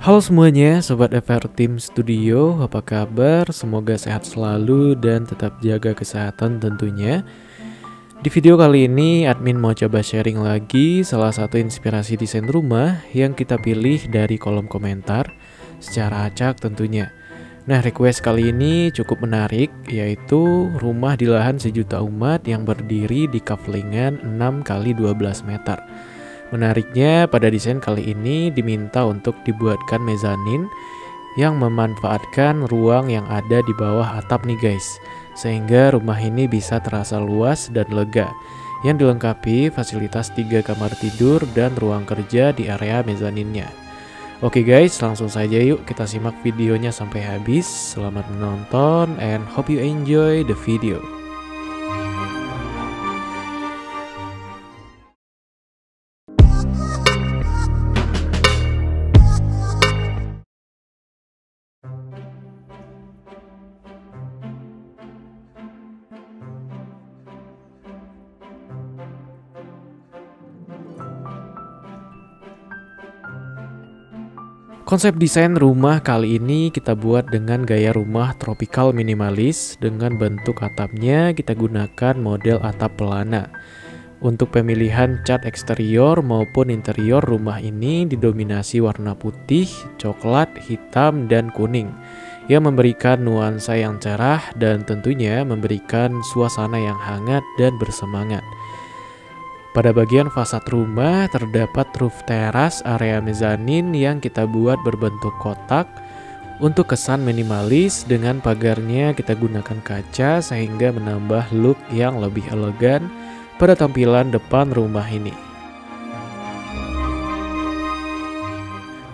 Halo semuanya, Sobat FR Team Studio, apa kabar? Semoga sehat selalu dan tetap jaga kesehatan tentunya. Di video kali ini, admin mau coba sharing lagi salah satu inspirasi desain rumah yang kita pilih dari kolom komentar secara acak tentunya. Nah, request kali ini cukup menarik, yaitu rumah di lahan sejuta umat yang berdiri di kaflingan 6 kali 12 meter. Menariknya, pada desain kali ini diminta untuk dibuatkan mezanin yang memanfaatkan ruang yang ada di bawah atap nih guys, sehingga rumah ini bisa terasa luas dan lega, yang dilengkapi fasilitas 3 kamar tidur dan ruang kerja di area mezaninnya. Oke guys, langsung saja yuk kita simak videonya sampai habis. Selamat menonton and hope you enjoy the video. Konsep desain rumah kali ini kita buat dengan gaya rumah tropikal minimalis. Dengan bentuk atapnya kita gunakan model atap pelana. Untuk pemilihan cat eksterior maupun interior rumah ini didominasi warna putih, coklat, hitam, dan kuning yang memberikan nuansa yang cerah dan tentunya memberikan suasana yang hangat dan bersemangat. Pada bagian fasad rumah terdapat roof teras area mezanin yang kita buat berbentuk kotak. Untuk kesan minimalis, dengan pagarnya kita gunakan kaca sehingga menambah look yang lebih elegan pada tampilan depan rumah ini.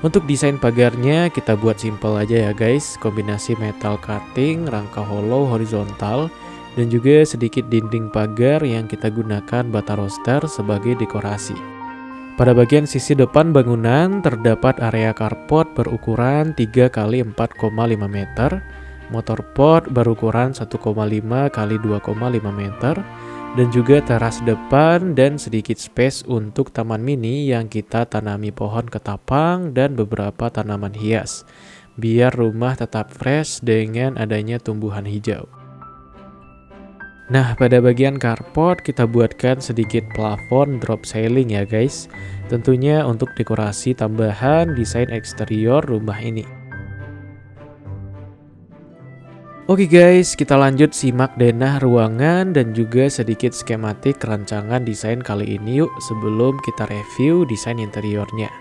Untuk desain pagarnya kita buat simpel aja ya guys, kombinasi metal cutting, rangka hollow horizontal, dan juga sedikit dinding pagar yang kita gunakan bata roster sebagai dekorasi. Pada bagian sisi depan bangunan terdapat area carport berukuran 3 x 4,5 meter, motor pot berukuran 1,5 x 2,5 meter, dan juga teras depan dan sedikit space untuk taman mini yang kita tanami pohon ketapang dan beberapa tanaman hias, biar rumah tetap fresh dengan adanya tumbuhan hijau. Nah, pada bagian carport kita buatkan sedikit plafon drop ceiling ya guys. Tentunya untuk dekorasi tambahan desain eksterior rumah ini. Oke guys, kita lanjut simak denah ruangan dan juga sedikit skematik rancangan desain kali ini yuk sebelum kita review desain interiornya.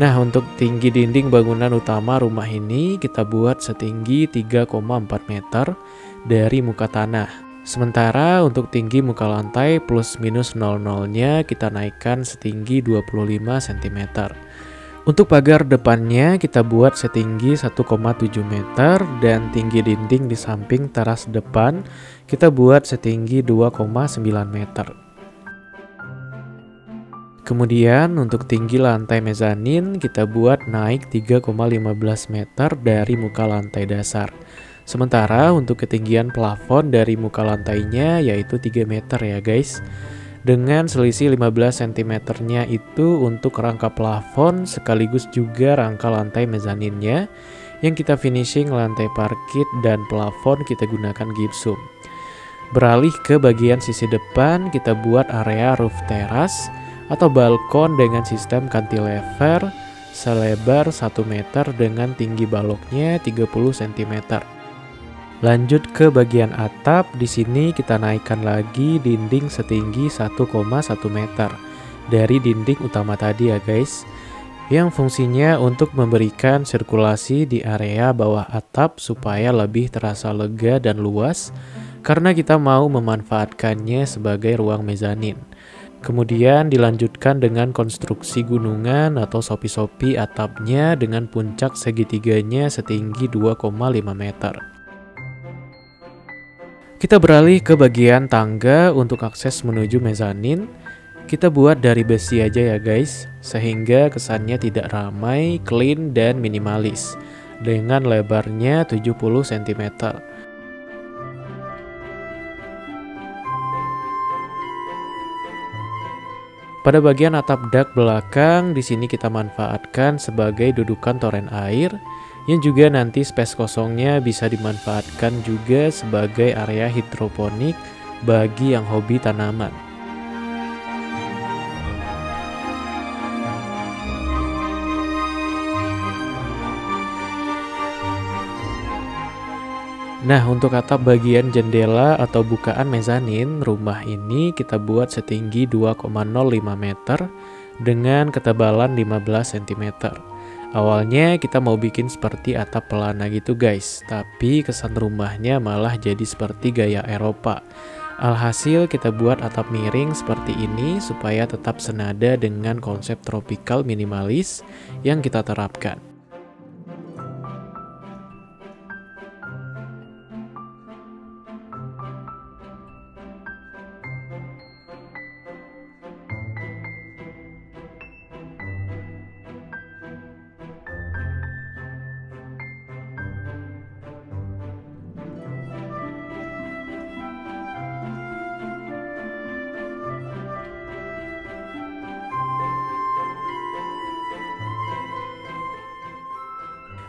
Nah, untuk tinggi dinding bangunan utama rumah ini kita buat setinggi 3,4 meter dari muka tanah. Sementara untuk tinggi muka lantai plus minus 00-nya kita naikkan setinggi 25 cm. Untuk pagar depannya kita buat setinggi 1,7 meter dan tinggi dinding di samping teras depan kita buat setinggi 2,9 meter. Kemudian untuk tinggi lantai mezanin kita buat naik 3,15 meter dari muka lantai dasar. Sementara untuk ketinggian plafon dari muka lantainya yaitu 3 meter ya guys. Dengan selisih 15 cm-nya itu untuk rangka plafon sekaligus juga rangka lantai mezaninnya yang kita finishing lantai parkit dan plafon kita gunakan gipsum. Beralih ke bagian sisi depan kita buat area roof teras atau balkon dengan sistem cantilever selebar 1 meter dengan tinggi baloknya 30 cm. Lanjut ke bagian atap, di sini kita naikkan lagi dinding setinggi 1,1 meter dari dinding utama tadi ya guys, yang fungsinya untuk memberikan sirkulasi di area bawah atap supaya lebih terasa lega dan luas karena kita mau memanfaatkannya sebagai ruang mezanin. Kemudian dilanjutkan dengan konstruksi gunungan atau sopi-sopi atapnya dengan puncak segitiganya setinggi 2,5 meter. Kita beralih ke bagian tangga untuk akses menuju mezanin. Kita buat dari besi aja ya guys, sehingga kesannya tidak ramai, clean, dan minimalis. Dengan lebarnya 70 cm. Pada bagian atap dak belakang, di sini kita manfaatkan sebagai dudukan toren air, yang juga nanti space kosongnya bisa dimanfaatkan juga sebagai area hidroponik bagi yang hobi tanaman. Nah, untuk atap bagian jendela atau bukaan mezanin rumah ini kita buat setinggi 2,05 meter dengan ketebalan 15 cm. Awalnya kita mau bikin seperti atap pelana gitu guys, tapi kesan rumahnya malah jadi seperti gaya Eropa. Alhasil kita buat atap miring seperti ini supaya tetap senada dengan konsep tropikal minimalis yang kita terapkan.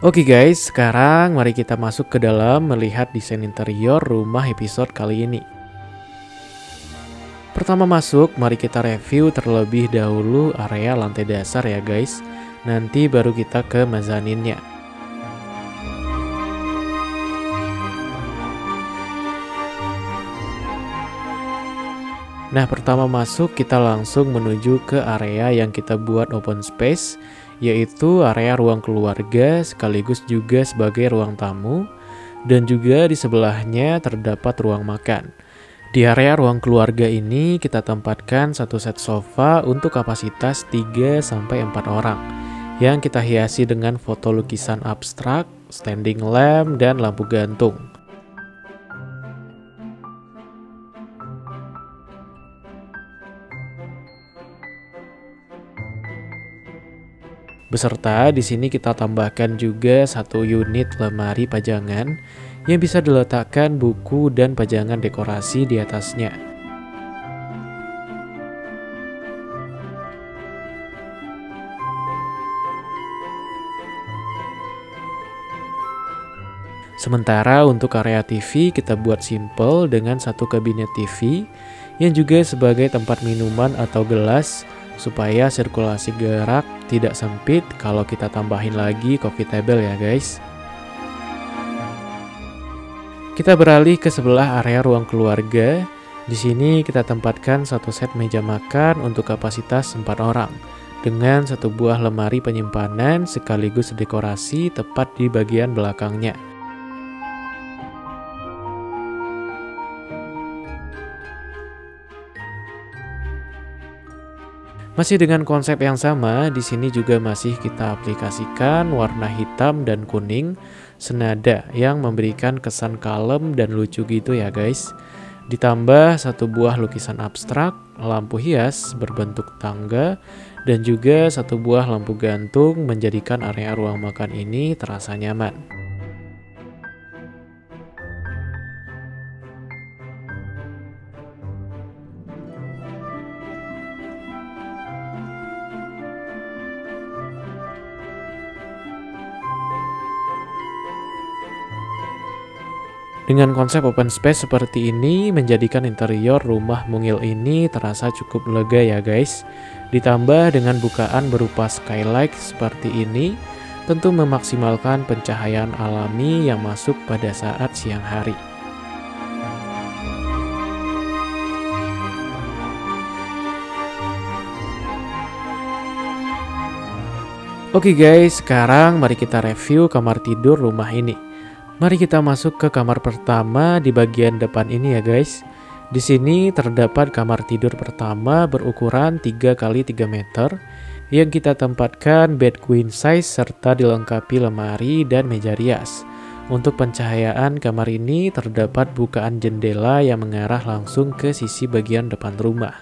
Oke guys, sekarang mari kita masuk ke dalam melihat desain interior rumah episode kali ini. Pertama masuk, mari kita review terlebih dahulu area lantai dasar ya guys. Nanti baru kita ke mezaninnya. Nah, pertama masuk kita langsung menuju ke area yang kita buat open space, yaitu area ruang keluarga sekaligus juga sebagai ruang tamu, dan juga di sebelahnya terdapat ruang makan. Di area ruang keluarga ini kita tempatkan satu set sofa untuk kapasitas 3-4 orang yang kita hiasi dengan foto lukisan abstrak, standing lamp, dan lampu gantung. Beserta di sini kita tambahkan juga satu unit lemari pajangan yang bisa diletakkan buku dan pajangan dekorasi di atasnya. Sementara untuk area TV kita buat simple dengan satu kabinet TV yang juga sebagai tempat minuman atau gelas supaya sirkulasi gerak tidak sempit kalau kita tambahin lagi coffee table ya guys. Kita beralih ke sebelah area ruang keluarga. Di sini kita tempatkan satu set meja makan untuk kapasitas 4 orang dengan satu buah lemari penyimpanan sekaligus dekorasi tepat di bagian belakangnya. Masih dengan konsep yang sama, di sini juga masih kita aplikasikan warna hitam dan kuning senada yang memberikan kesan kalem dan lucu gitu ya guys. Ditambah satu buah lukisan abstrak, lampu hias berbentuk tangga, dan juga satu buah lampu gantung menjadikan area ruang makan ini terasa nyaman. Dengan konsep open space seperti ini menjadikan interior rumah mungil ini terasa cukup lega ya guys. Ditambah dengan bukaan berupa skylight seperti ini, tentu memaksimalkan pencahayaan alami yang masuk pada saat siang hari. Oke guys, sekarang mari kita review kamar tidur rumah ini. Mari kita masuk ke kamar pertama di bagian depan ini ya guys. Di sini terdapat kamar tidur pertama berukuran 3x3 meter yang kita tempatkan bed queen size serta dilengkapi lemari dan meja rias. Untuk pencahayaan kamar ini terdapat bukaan jendela yang mengarah langsung ke sisi bagian depan rumah.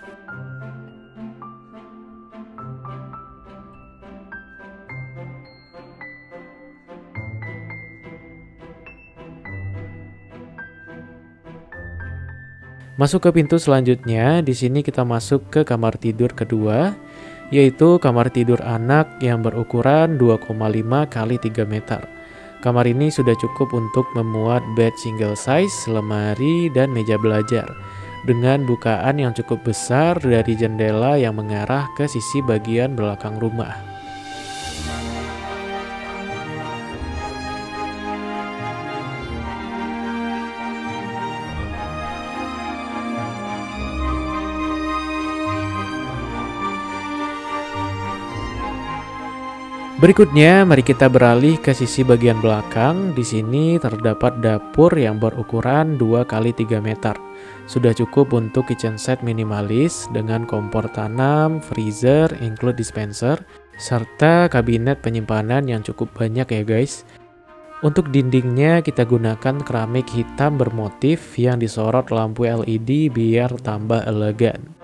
Masuk ke pintu selanjutnya, di sini kita masuk ke kamar tidur kedua, yaitu kamar tidur anak yang berukuran 2,5 kali 3 meter. Kamar ini sudah cukup untuk memuat bed single size, lemari, dan meja belajar, dengan bukaan yang cukup besar dari jendela yang mengarah ke sisi bagian belakang rumah. Berikutnya, mari kita beralih ke sisi bagian belakang. Di sini terdapat dapur yang berukuran 2 kali 3 meter. Sudah cukup untuk kitchen set minimalis dengan kompor tanam, freezer, include dispenser, serta kabinet penyimpanan yang cukup banyak ya guys. Untuk dindingnya kita gunakan keramik hitam bermotif yang disorot lampu LED biar tambah elegan.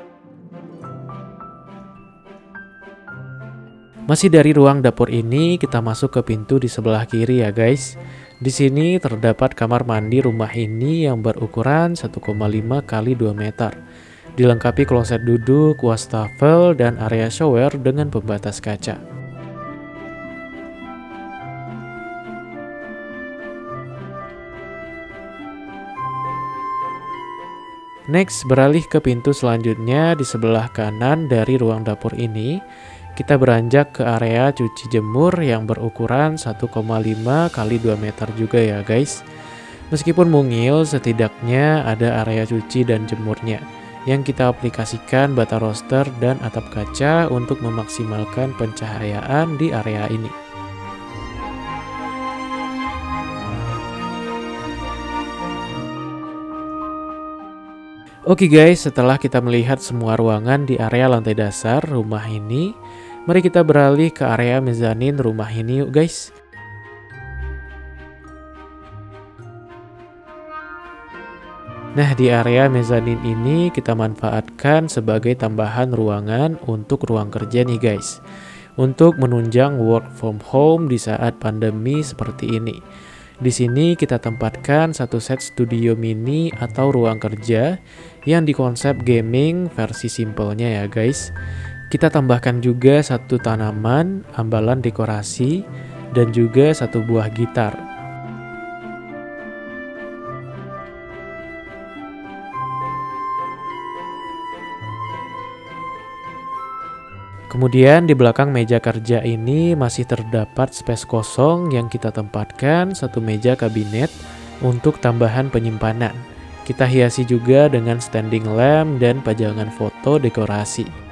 Masih dari ruang dapur ini, kita masuk ke pintu di sebelah kiri ya guys. Di sini terdapat kamar mandi rumah ini yang berukuran 1,5 kali 2 meter. Dilengkapi kloset duduk, wastafel, dan area shower dengan pembatas kaca. Next, beralih ke pintu selanjutnya di sebelah kanan dari ruang dapur ini. Kita beranjak ke area cuci jemur yang berukuran 1,5 kali 2 meter juga ya guys. Meskipun mungil, setidaknya ada area cuci dan jemurnya yang kita aplikasikan bata roster dan atap kaca untuk memaksimalkan pencahayaan di area ini. Oke guys, setelah kita melihat semua ruangan di area lantai dasar rumah ini, mari kita beralih ke area mezanin rumah ini yuk guys. Nah, di area mezanin ini kita manfaatkan sebagai tambahan ruangan untuk ruang kerja nih guys. Untuk menunjang work from home di saat pandemi seperti ini. Di sini kita tempatkan satu set studio mini atau ruang kerja yang dikonsep gaming versi simpelnya ya guys. Kita tambahkan juga satu tanaman, ambalan dekorasi, dan juga satu buah gitar. Kemudian di belakang meja kerja ini masih terdapat space kosong yang kita tempatkan satu meja kabinet untuk tambahan penyimpanan. Kita hiasi juga dengan standing lamp dan pajangan foto dekorasi.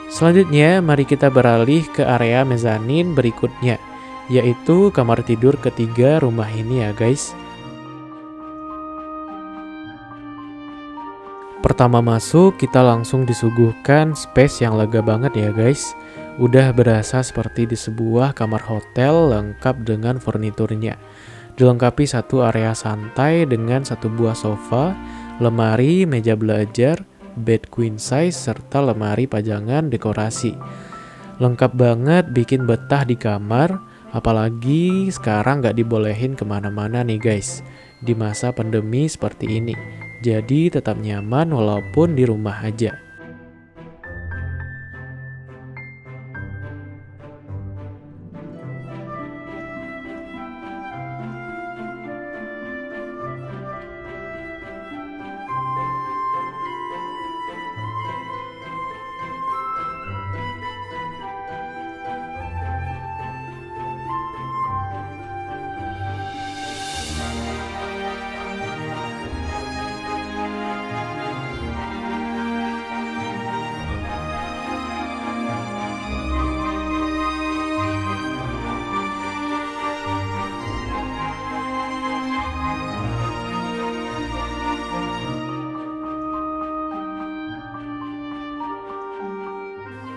Selanjutnya, mari kita beralih ke area mezanin berikutnya, yaitu kamar tidur ketiga rumah ini ya guys. Pertama masuk, kita langsung disuguhkan space yang lega banget ya guys. Udah berasa seperti di sebuah kamar hotel lengkap dengan furniturnya. Dilengkapi satu area santai dengan satu buah sofa, lemari, meja belajar, bed queen size, serta lemari pajangan dekorasi. Lengkap banget bikin betah di kamar, apalagi sekarang nggak dibolehin kemana-mana nih guys, di masa pandemi seperti ini. Jadi tetap nyaman walaupun di rumah aja.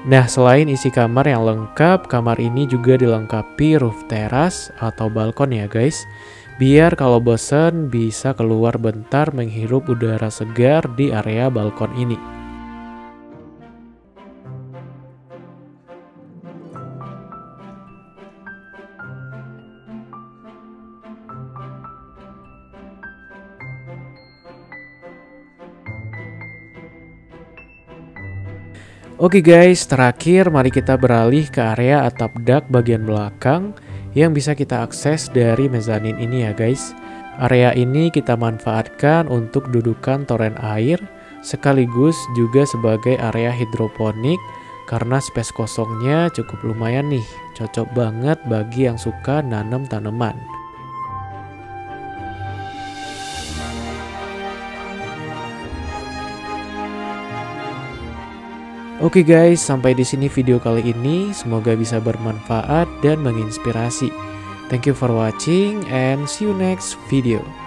Nah, selain isi kamar yang lengkap, kamar ini juga dilengkapi roof terrace atau balkon ya guys. Biar kalau bosen bisa keluar bentar menghirup udara segar di area balkon ini. Oke guys, terakhir mari kita beralih ke area atap dak bagian belakang yang bisa kita akses dari mezanin ini ya guys. Area ini kita manfaatkan untuk dudukan toren air sekaligus juga sebagai area hidroponik karena space kosongnya cukup lumayan nih, cocok banget bagi yang suka nanam tanaman. Oke guys, sampai di sini video kali ini. Semoga bisa bermanfaat dan menginspirasi. Thank you for watching and see you next video.